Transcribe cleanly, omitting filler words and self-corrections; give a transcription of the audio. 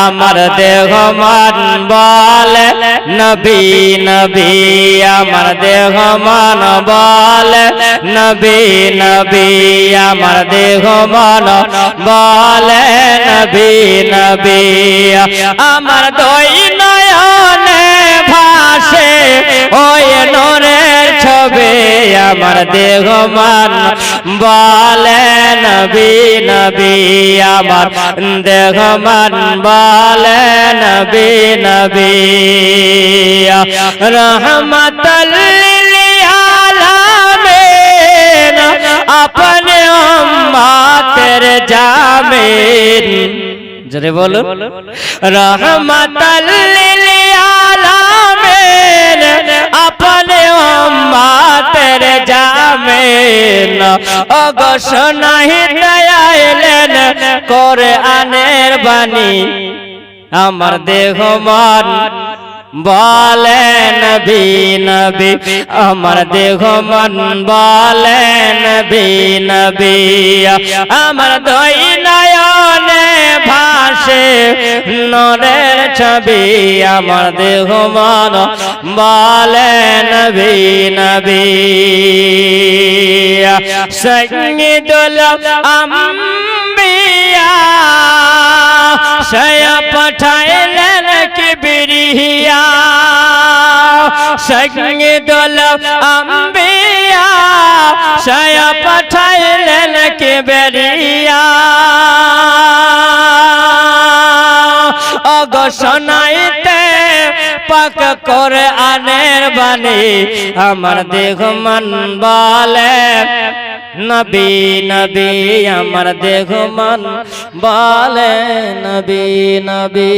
আমার দেহ মন বলে নবী নবী, আমার দেহ মন বলে নবী নবী, আমার দেহ মন বলে নবী নবী। আমার দুই নয়নে ভাসে ওই নূরের ছবি, আমার দেহ মন বলে নবী নবী, আমার দেহ মন বলে নবী নবী। রহমতুল লিল আলামিন अपने उम्मतेर जामीन, जरे बोलो रहमतल लिल आलामीन अपने उम्मतेर जामीन। ओगो शोनाइते आइलेन कुरआनेर बानी, आमार देह मन বলে নবী নবী, আমার দেহ মন বলে নবী নবী। আমার দুই নয়নে ভাসে নূরের ছবি, আমার দেহ মন বলে নবী নবী। সৈয়দুল আম্বিয়া সয়া পাঠাইলেন কিবরিয়া, সৈয়দুল আম্বিয়া সয়া পাঠাইলেন কিবরিয়া। ওগো শোনাইতে পাক কোরআনের বাণী, আমার দেহ মন বলে নবী নবী, আমার দেহ মন বলে নবী নবী।